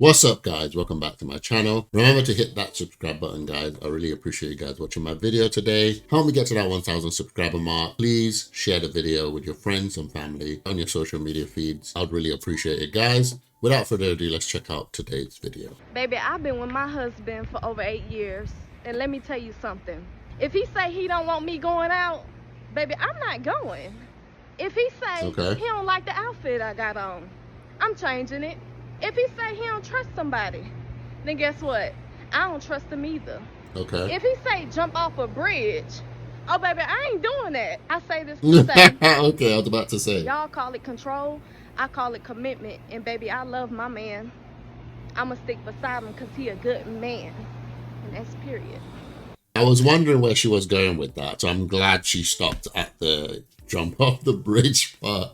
What's up, guys? Welcome back to my channel. Remember to hit that subscribe button, guys. I really appreciate you guys watching my video today. Help me get to that 1,000 subscriber mark. Please share the video with your friends and family on your social media feeds. I'd really appreciate it, guys. Without further ado, let's check out today's video. Baby, I've been with my husband for over 8 years, and let me tell you something. If he say he don't want me going out, baby, I'm not going. If he say he don't like the outfit I got on, I'm changing it. If he say he don't trust somebody, then guess what? I don't trust him either. Okay. If he say jump off a bridge, oh baby, I ain't doing that. I say this to say. Okay, I was about to say. Y'all call it control, I call it commitment. And baby, I love my man. I'ma stick beside him because he a good man. And that's period. I was wondering where she was going with that, so I'm glad she stopped at the jump off the bridge part.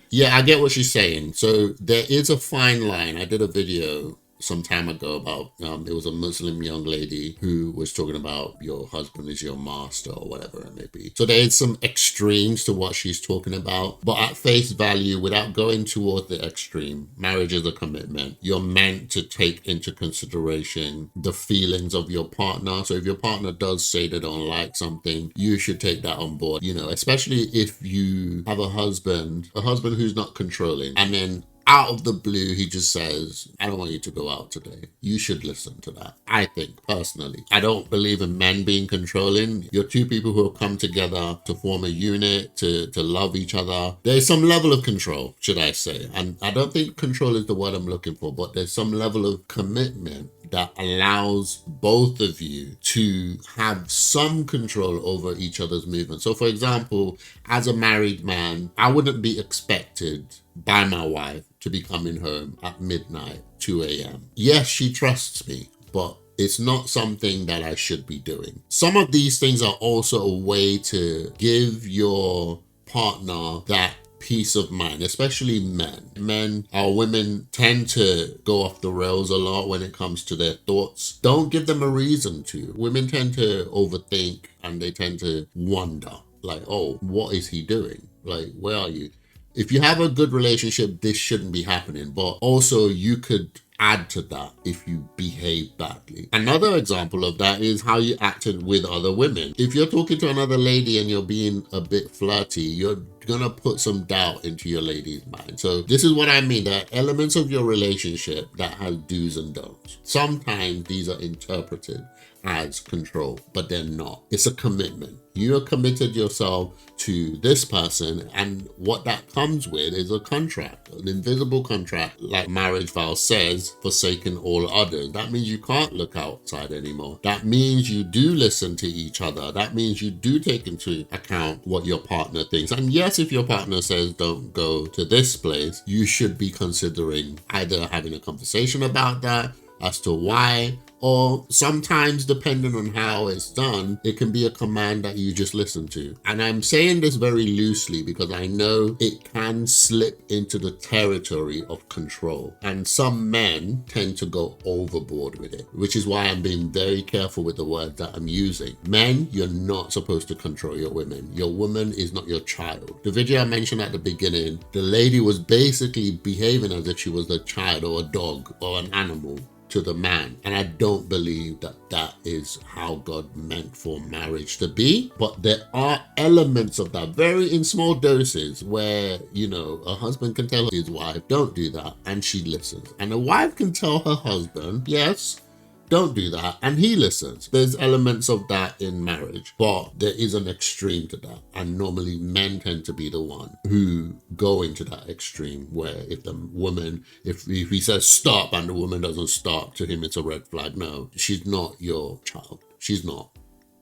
Yeah, I get what she's saying. So there is a fine line. I did a video some time ago about there was a Muslim young lady who was talking about your husband is your master or whatever it may be. So there is some extremes to what she's talking about, but at face value, without going toward the extreme, marriage is a commitment. You're meant to take into consideration the feelings of your partner. So if your partner does say they don't like something, you should take that on board, you know, especially if you have a husband who's not controlling, and then out of the blue, he just says, I don't want you to go out today. You should listen to that. I think, personally. I don't believe in men being controlling. You're two people who have come together to form a unit, to love each other. There's some level of control, should I say. And I don't think control is the word I'm looking for, but there's some level of commitment that allows both of you to have some control over each other's movement. So for example, as a married man, I wouldn't be expected by my wife to be coming home at midnight, 2 a.m. Yes, she trusts me, but it's not something that I should be doing. Some of these things are also a way to give your partner that peace of mind, especially men. Our women tend to go off the rails a lot when it comes to their thoughts. Don't give them a reason to. Women tend to overthink and they tend to wonder, like, oh, what is he doing? Like, where are you? If you have a good relationship, this shouldn't be happening, but also you could add to that if you behave badly. Another example of that is how you acted with other women. If you're talking to another lady and you're being a bit flirty, you're gonna put some doubt into your lady's mind. So this is what I mean. There are elements of your relationship that has do's and don'ts. Sometimes these are interpreted as control, but they're not. It's a commitment. You are committed yourself to this person, and what that comes with is a contract, an invisible contract, like marriage vow says, forsaking all others. That means you can't look outside anymore. That means you do listen to each other. That means you do take into account what your partner thinks. And yes, if your partner says don't go to this place, you should be considering either having a conversation about that as to why, or sometimes, depending on how it's done, it can be a command that you just listen to. And I'm saying this very loosely because I know it can slip into the territory of control. And some men tend to go overboard with it, which is why I'm being very careful with the words that I'm using. Men, you're not supposed to control your women. Your woman is not your child. The video I mentioned at the beginning, the lady was basically behaving as if she was a child or a dog or an animal to the man, and I don't believe that that is how God meant for marriage to be. But there are elements of that, very in small doses, where, you know, a husband can tell his wife, don't do that, and she listens. And a wife can tell her husband, yes, don't do that, and he listens. There's elements of that in marriage, but there is an extreme to that. And normally men tend to be the one who go into that extreme, where if the woman, if he says stop and the woman doesn't stop, to him it's a red flag. No, she's not your child. She's not.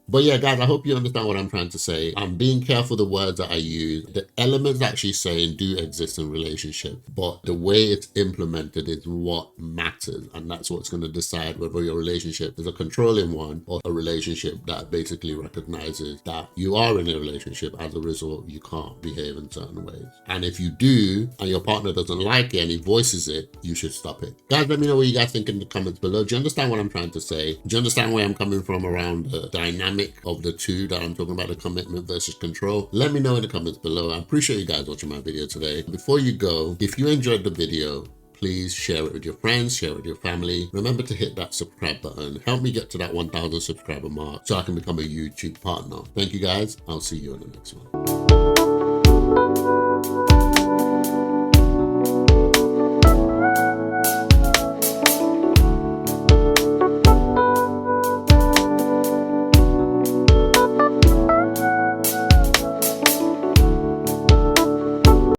But yeah, guys, I hope you understand what I'm trying to say. I'm being careful the words that I use. The elements that she's saying do exist in relationships, but the way it's implemented is what matters. And that's what's going to decide whether your relationship is a controlling one or a relationship that basically recognizes that you are in a relationship. As a result, you can't behave in certain ways. And if you do, and your partner doesn't like it and he voices it, you should stop it. Guys, let me know what you guys think in the comments below. Do you understand what I'm trying to say? Do you understand where I'm coming from around the dynamic of the two that I'm talking about, the commitment versus control? Let me know in the comments below. I appreciate you guys watching my video today. Before you go, if you enjoyed the video, please share it with your friends, share it with your family. Remember to hit that subscribe button. Help me get to that 1,000 subscriber mark so I can become a YouTube partner. Thank you guys. I'll see you in the next one.